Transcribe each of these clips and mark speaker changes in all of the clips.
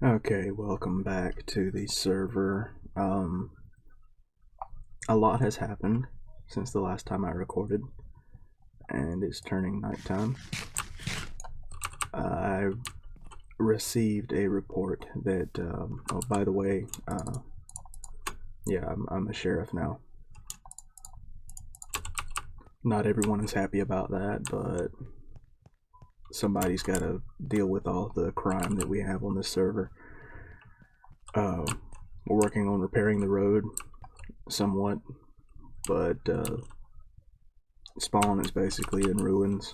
Speaker 1: Okay, welcome back to the server. A lot has happened since the last time I recorded, and it's turning nighttime. I received a report that, oh, by the way, yeah, I'm a sheriff now. Not everyone is happy about that, but somebody's got to deal with all the crime that we have on this server. We're working on repairing the road somewhat, but spawn is basically in ruins.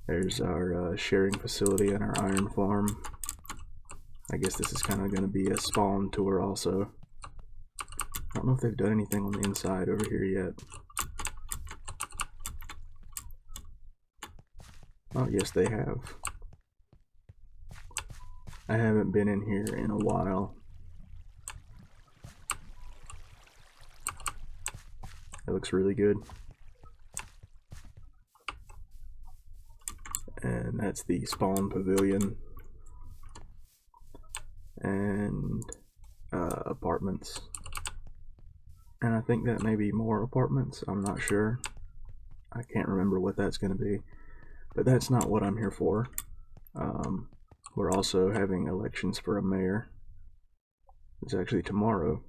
Speaker 1: There's our sharing facility and our iron farm. I guess this is kind of going to be a spawn tour also. I don't know if they've done anything on the inside over here yet. Oh, yes, they have. I haven't been in here in a while. It looks really good. And that's the spawn pavilion. And apartments. And I think that may be more apartments. I'm not sure. I can't remember what that's going to be. But that's not what I'm here for. We're also having elections for a mayor. It's actually tomorrow.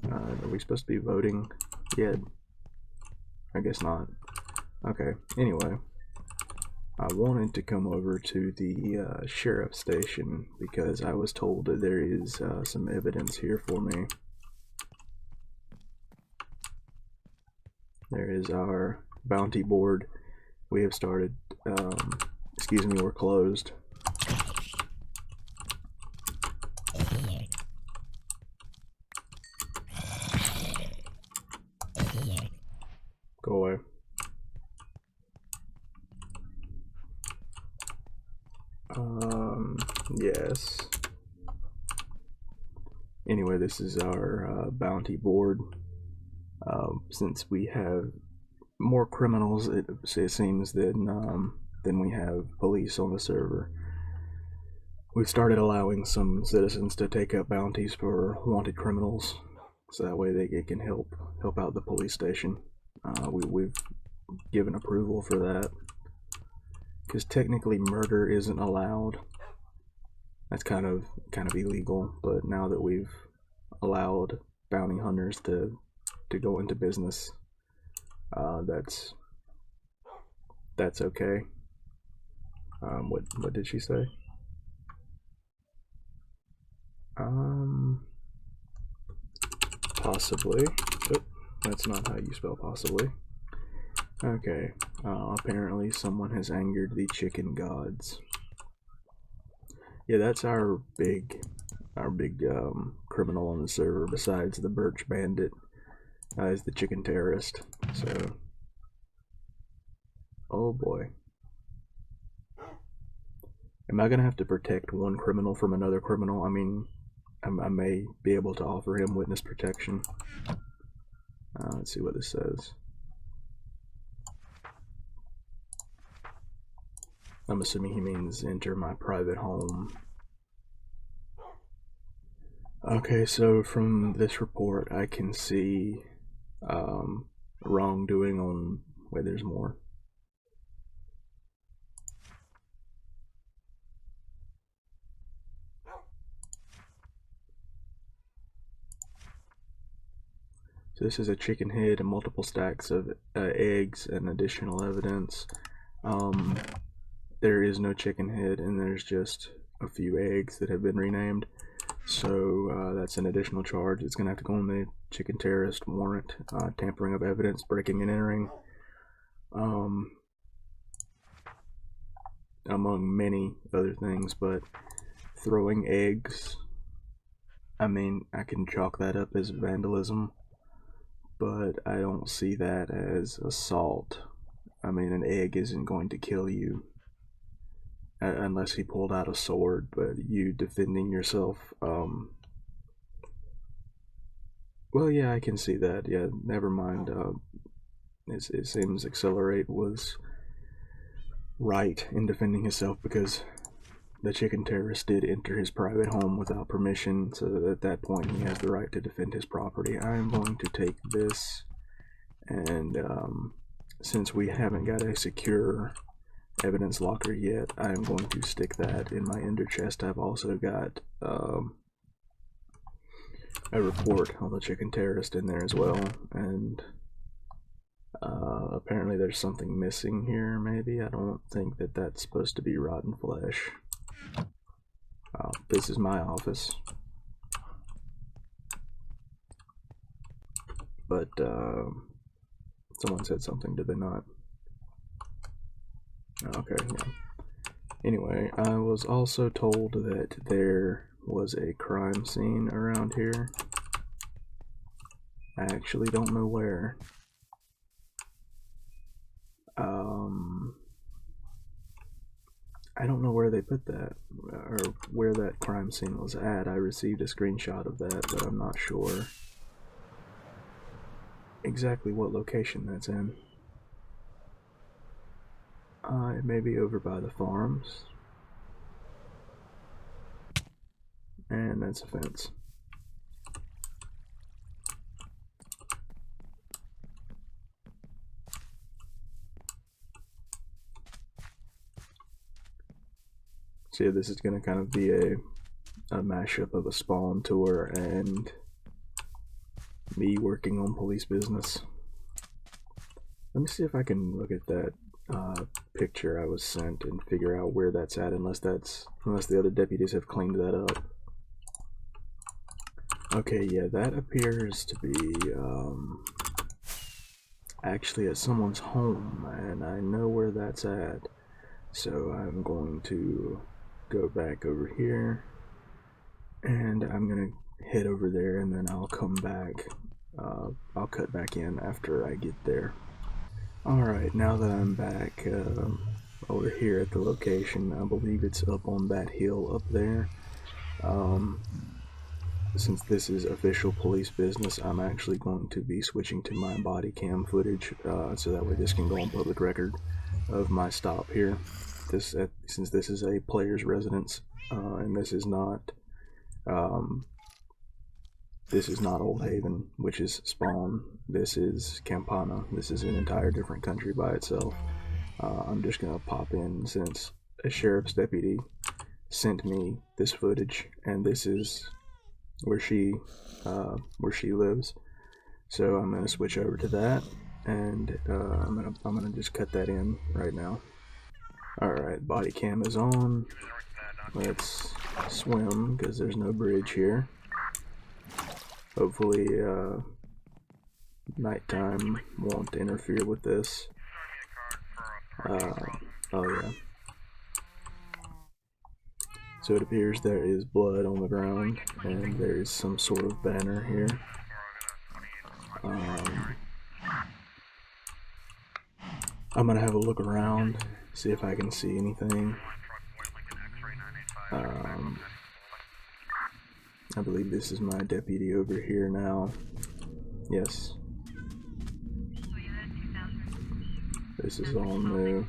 Speaker 1: Are we supposed to be voting yet? I guess not. Okay, anyway. I wanted to come over to the sheriff's station because I was told that there is some evidence here for me. There is our bounty board. We have started, excuse me, we're closed. Go away. Yes. Anyway, this is our bounty board. Since we have more criminals, it seems, than we have police on the server, we've started allowing some citizens to take up bounties for wanted criminals, so that way they can help out the police station. We've given approval for that because technically murder isn't allowed. That's kind of illegal, but now that we've allowed bounty hunters to go into business, that's okay. What did she say? Possibly. Oh, that's not how you spell possibly. Okay. Apparently someone has angered the chicken gods. Yeah, that's our big criminal on the server besides the Birch Bandit. Is the chicken terrorist. So, oh boy. Am I gonna have to protect one criminal from another criminal? I mean, I may be able to offer him witness protection. Let's see what this says. I'm assuming he means enter my private home. Okay, so from this report, I can see wrongdoing on. Wait, there's more. So this is a chicken head and multiple stacks of eggs and additional evidence. There is no chicken head, and there's just a few eggs that have been renamed. So that's an additional charge. It's gonna have to go on the chicken terrorist warrant, tampering of evidence, breaking and entering, among many other things. But throwing eggs, I mean, I can chalk that up as vandalism, but I don't see that as assault. I mean, an egg isn't going to kill you unless he pulled out a sword, but you defending yourself, well, yeah, I can see that. Yeah, never mind. It seems Accelerate was right in defending himself because the chicken terrorist did enter his private home without permission, so that at that point he has the right to defend his property. I am going to take this, and since we haven't got a secure evidence locker yet, I am going to stick that in my ender chest. I've also got a report on the chicken terrorist in there as well, and apparently there's something missing here, maybe. I don't think that that's supposed to be rotten flesh. This is my office. But, someone said something, did they not? Okay, yeah. Anyway, I was also told that there was a crime scene around here. I actually don't know where. I don't know where they put that, or where that crime scene was at. I received a screenshot of that, but I'm not sure exactly what location that's in. It may be over by the farms. And that's a fence. So yeah, this is going to kind of be a mashup of a spawn tour and me working on police business. Let me see if I can look at that picture I was sent and figure out where that's at, unless the other deputies have cleaned that up. Okay, yeah, that appears to be actually at someone's home, and I know where that's at. So I'm going to go back over here, and I'm gonna head over there, and then I'll come back. I'll cut back in after I get there. Alright, now that I'm back over here at the location, I believe it's up on that hill up there. Since this is official police business, I'm actually going to be switching to my body cam footage, so that way this can go on public record of my stop here. Since this is a player's residence, and this is not Old Haven, which is Spawn. This is Campana. This is an entire different country by itself. I'm just gonna pop in since a sheriff's deputy sent me this footage, and this is where she lives. So I'm gonna switch over to that, and I'm gonna just cut that in right now. All right, body cam is on. Let's swim because there's no bridge here. Hopefully, nighttime won't interfere with this. Oh yeah. So it appears there is blood on the ground, and there is some sort of banner here. I'm gonna have a look around, see if I can see anything. I believe this is my deputy over here now. Yes. This is all new.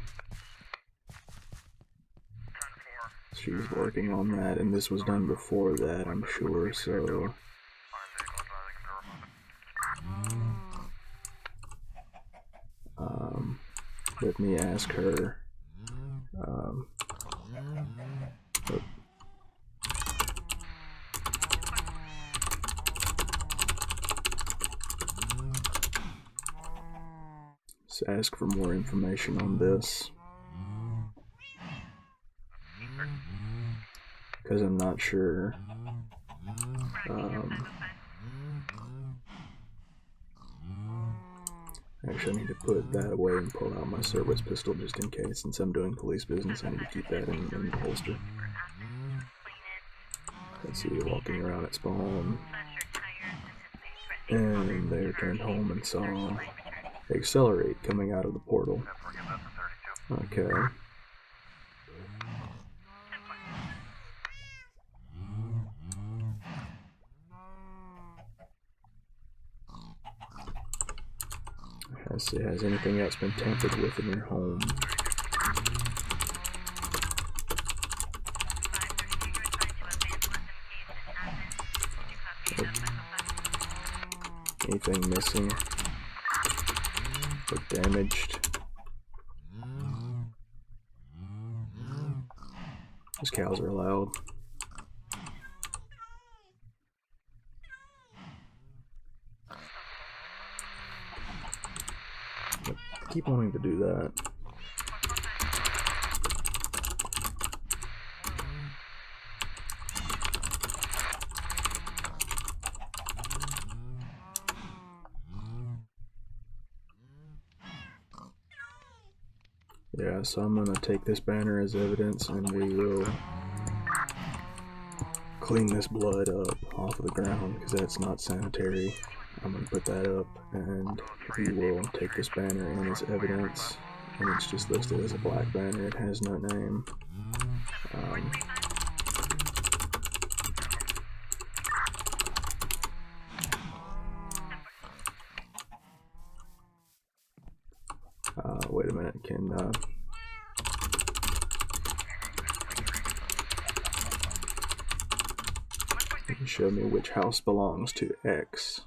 Speaker 1: She's working on that, and this was done before that, I'm sure, so... let me ask her. Let's ask for more information on this, because I'm not sure. Actually, I need to put that away and pull out my service pistol just in case. Since I'm doing police business, I need to keep that in the holster. Let's see, walking around at Spawn. And they returned home and saw Accelerate coming out of the portal. Okay. Let's see, has anything else been tampered with in your home? anything missing or damaged. Those cows are loud. I keep wanting to do that. Yeah, so I'm gonna take this banner as evidence and we will clean this blood up off of the ground because that's not sanitary. I'm gonna put that up and we will take this banner in as evidence, and it's just listed as a black banner, it has no name. Wait a minute, can you can show me which house belongs to X?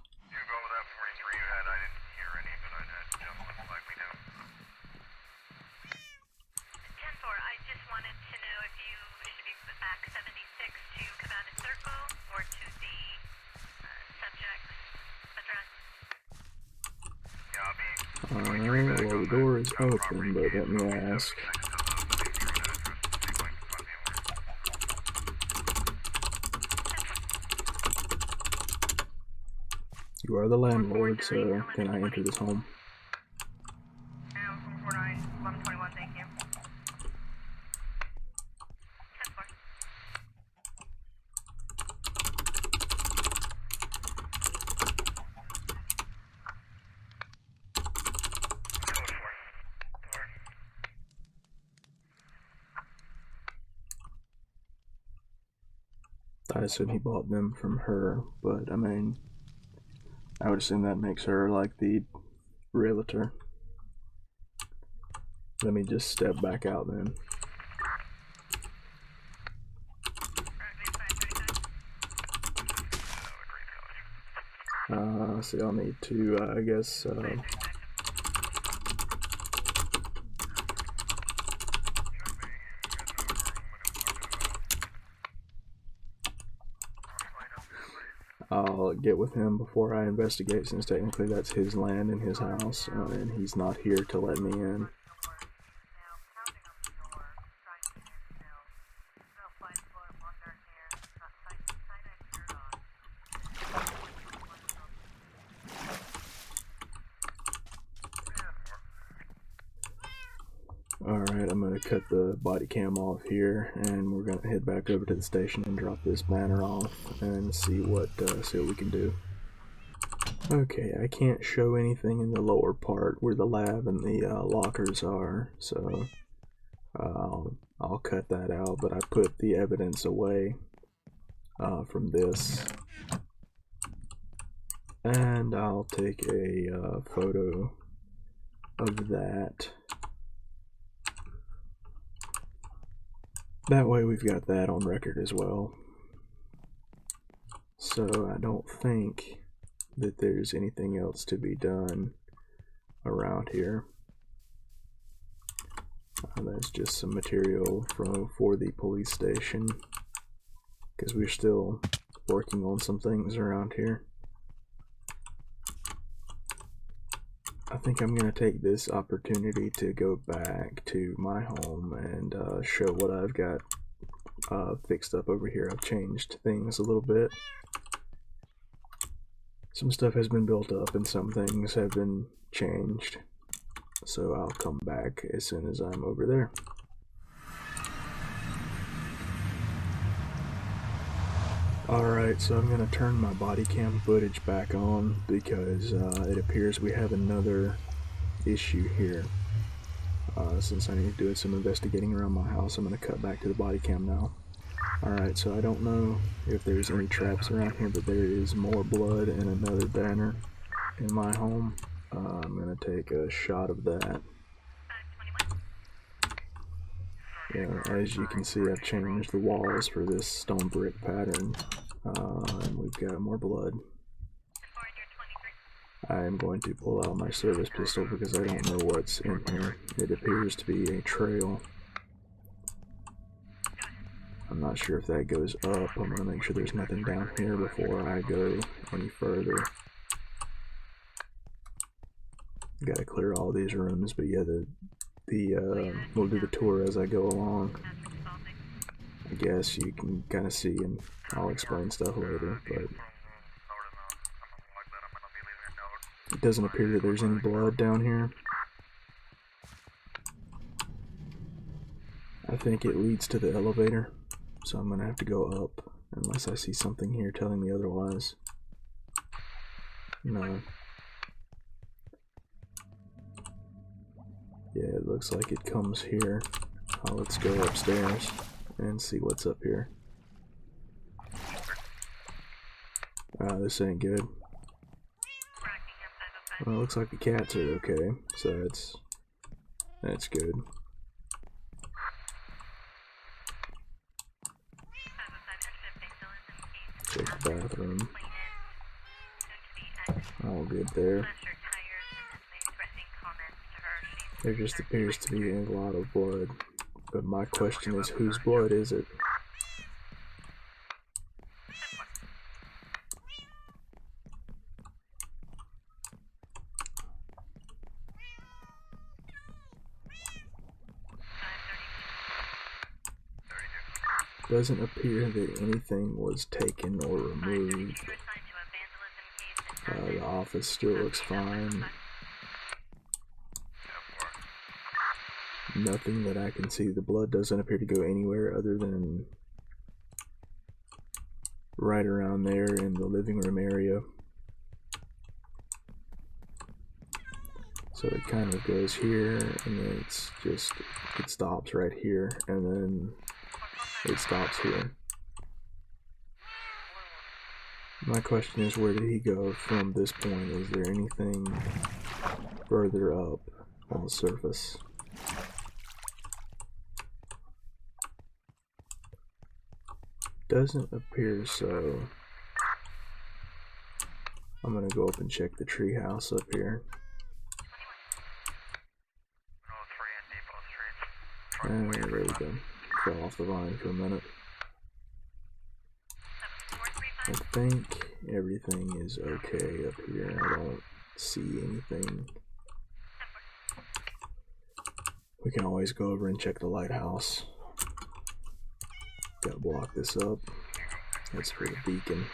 Speaker 1: Alright, well the door is open, but let me ask. You are the landlord, so can I enter this home? I assume he bought them from her, but I mean, I would assume that makes her like the realtor. Let me just step back out then. See, I'll need to, I guess, I'll get with him before I investigate, since technically that's his land and his house, and he's not here to let me in. Alright, I'm going to cut the body cam off here, and we're going to head back over to the station and drop this banner off and see what we can do. Okay, I can't show anything in the lower part where the lab and the lockers are, so I'll cut that out, but I put the evidence away from this. And I'll take a photo of that. That way we've got that on record as well. So I don't think that there's anything else to be done around here. That's just some material for the police station, because we're still working on some things around here. I think I'm going to take this opportunity to go back to my home and show what I've got fixed up over here. I've changed things a little bit. Some stuff has been built up and some things have been changed. So I'll come back as soon as I'm over there. Alright, so I'm going to turn my body cam footage back on because it appears we have another issue here. Since I need to do some investigating around my house, I'm going to cut back to the body cam now. Alright, so I don't know if there's any traps around here, but there is more blood and another banner in my home. I'm going to take a shot of that. Yeah, as you can see, I've changed the walls for this stone brick pattern, and we've got more blood. I am going to pull out my service pistol because I don't know what's in here. It appears to be a trail. I'm not sure if that goes up. I'm gonna make sure there's nothing down here before I go any further. Gotta clear all these rooms, but yeah, we'll do the tour as I go along. I guess you can kind of see, and I'll explain stuff later, but it doesn't appear that there's any blood down here. I think it leads to the elevator, so I'm gonna have to go up unless I see something here telling me otherwise. No. Yeah, it looks like it comes here. Let's go upstairs and see what's up here. This ain't good. Well, it looks like the cats are okay, so that's good. Check the bathroom. All good there. There just appears to be a lot of blood, but my question is, whose blood is it? Doesn't appear that anything was taken or removed. The office still looks fine. Nothing that I can see. The blood doesn't appear to go anywhere other than right around there in the living room area. So it kind of goes here, and then it stops right here, and then it stops here. My question is, where did he go from this point? Is there anything further up on the surface? Doesn't appear so. I'm gonna go up and check the treehouse up here. And there we go. Fell off the line for a minute. I think everything is okay up here. I don't see anything. We can always go over and check the lighthouse. Gotta block this up. That's for the beacon.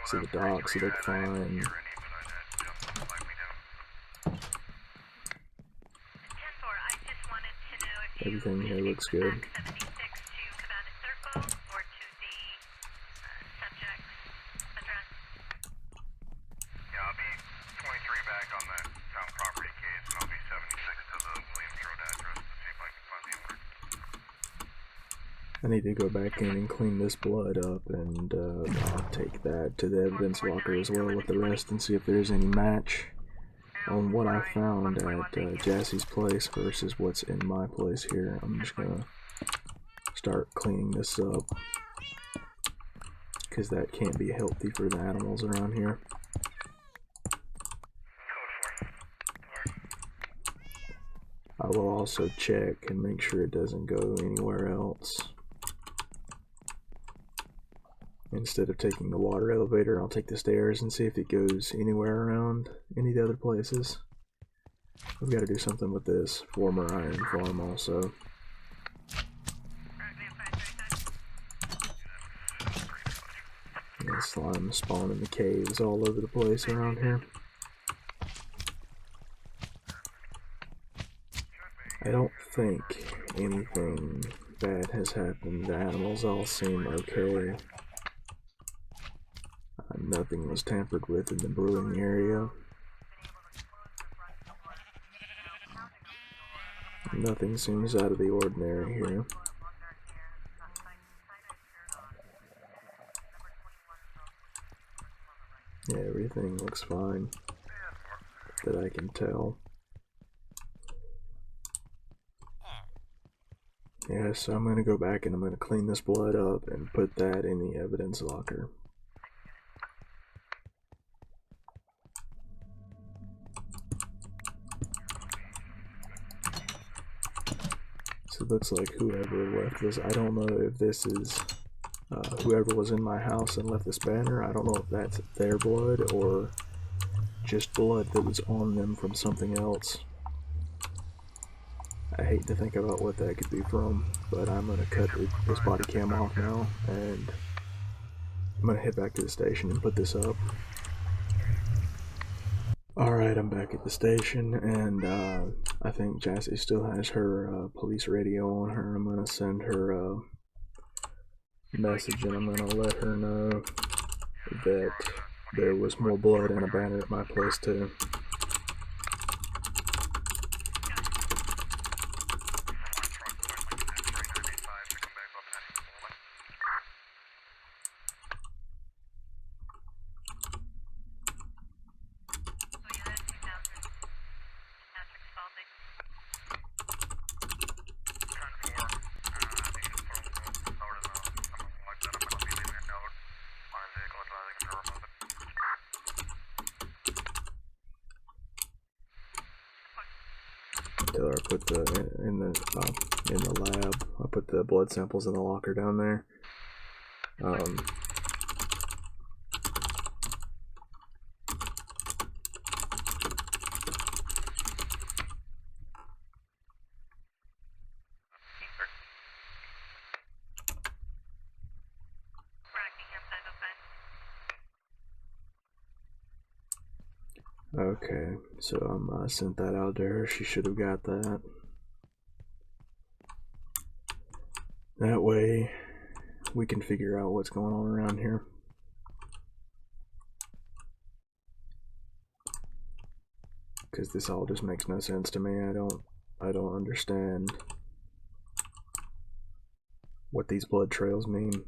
Speaker 1: See the docks look fine. Everything here looks good. I need to go back in and clean this blood up, and I'll take that to the evidence locker as well with the rest and see if there's any match on what I found at Jassie's place versus what's in my place here. I'm just gonna start cleaning this up because that can't be healthy for the animals around here. I will also check and make sure it doesn't go anywhere else. Instead of taking the water elevator, I'll take the stairs and see if it goes anywhere around any of the other places. We've got to do something with this former iron farm also. Yeah, slime spawn in the caves all over the place around here. I don't think anything bad has happened. The animals all seem okay. Nothing was tampered with in the brewing area. Nothing seems out of the ordinary here. Yeah, everything looks fine that I can tell. Yeah, so I'm gonna go back and I'm gonna clean this blood up and put that in the evidence locker. So it looks like whoever left this, I don't know if this is whoever was in my house and left this banner. I don't know if that's their blood or just blood that was on them from something else. I hate to think about what that could be from, but I'm gonna cut this body cam off now, and I'm gonna head back to the station and put this up. Alright, I'm back at the station, and I think Jassy still has her police radio on her. I'm gonna send her a message, and I'm gonna let her know that there was more blood and a banner at my place too. Tell her I put in the lab. I put the blood samples in the locker down there. Okay, so I sent that out to her. She should have got that. That way, we can figure out what's going on around here. Because this all just makes no sense to me. I don't understand what these blood trails mean.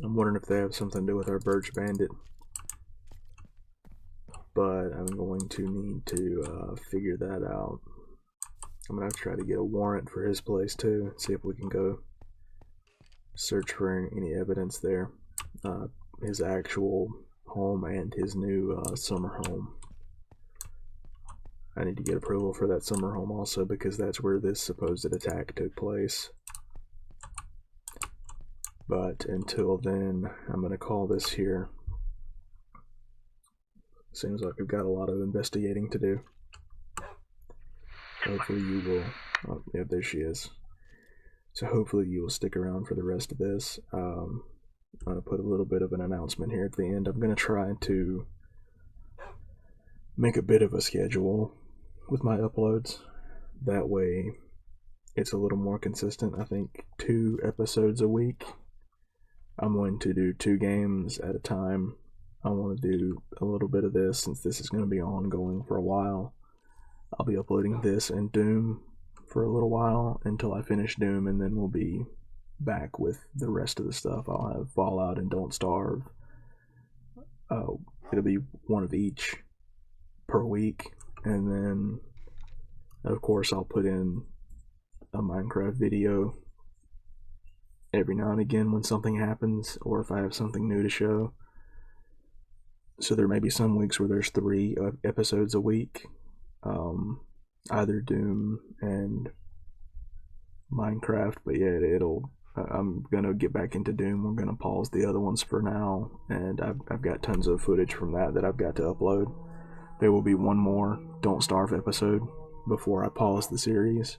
Speaker 1: I'm wondering if they have something to do with our Birch Bandit. But I'm going to need to figure that out. I'm gonna have to try to get a warrant for his place too, see if we can go search for any evidence there. His actual home and his new summer home. I need to get approval for that summer home also, because that's where this supposed attack took place. But until then, I'm gonna call this here. Seems like we've got a lot of investigating to do. Hopefully you will. Oh, yeah, there she is. So hopefully you will stick around for the rest of this. I'm going to put a little bit of an announcement here at the end. I'm going to try to make a bit of a schedule with my uploads. That way it's a little more consistent. I think 2 episodes a week. I'm going to do 2 games at a time. I want to do a little bit of this since this is going to be ongoing for a while. I'll be uploading this and Doom for a little while until I finish Doom, and then we'll be back with the rest of the stuff. I'll have Fallout and Don't Starve. It'll be one of each per week, and then of course I'll put in a Minecraft video every now and again when something happens or if I have something new to show. So there may be some weeks where there's 3 episodes a week, either Doom and Minecraft, but yeah, I'm gonna get back into Doom. We're gonna pause the other ones for now, and I've got tons of footage from that I've got to upload. There will be one more Don't Starve episode before I pause the series.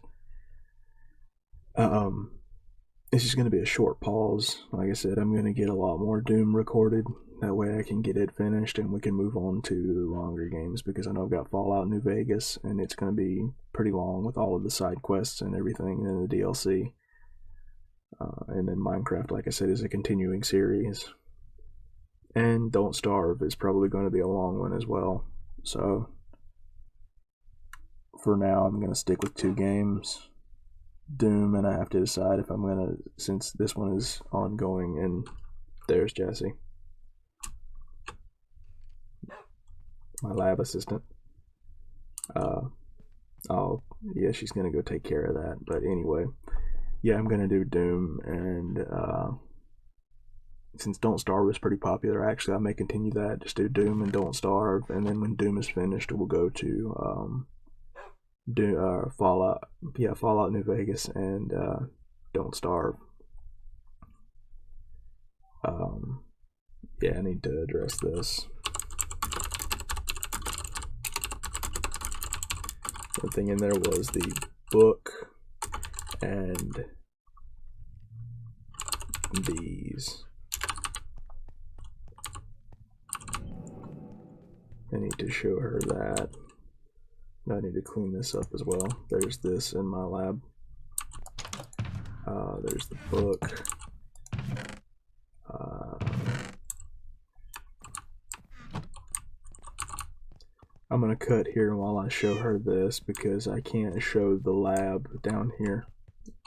Speaker 1: It's just gonna be a short pause. Like I said, I'm gonna get a lot more Doom recorded. That way I can get it finished and we can move on to longer games, because I know I've got Fallout New Vegas and it's going to be pretty long with all of the side quests and everything and then the DLC. And then Minecraft, like I said, is a continuing series. And Don't Starve is probably going to be a long one as well. So for now, I'm going to stick with 2 games. Doom, and I have to decide if I'm going to, since this one is ongoing, and there's Jesse, my lab assistant. I'll yeah, she's gonna go take care of that. But anyway, yeah, I'm gonna do Doom, and since Don't Starve was pretty popular, actually I may continue that. Just do Doom and Don't Starve, and then when Doom is finished, we'll go to Fallout. Yeah, Fallout New Vegas and Don't Starve. Um, yeah, I need to address this. One thing in there was the book and these. I need to show her that. I need to clean this up as well. There's this in my lab. There's the book. I'm gonna cut here while I show her this because I can't show the lab down here.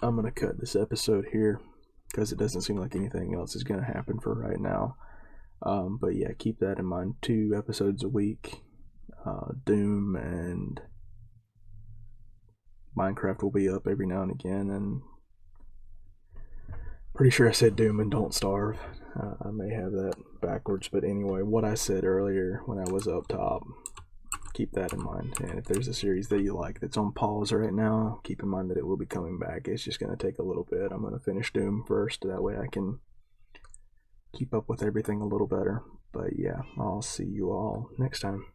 Speaker 1: I'm gonna cut this episode here because it doesn't seem like anything else is gonna happen for right now. But yeah, keep that in mind. 2 episodes a week. Doom and Minecraft will be up every now and again, and pretty sure I said Doom and Don't Starve. I may have that backwards, but anyway, what I said earlier when I was up top, keep that in mind. And if there's a series that you like that's on pause right now, keep in mind that it will be coming back. It's just going to take a little bit. I'm going to finish Doom first, that way I can keep up with everything a little better. But yeah, I'll see you all next time.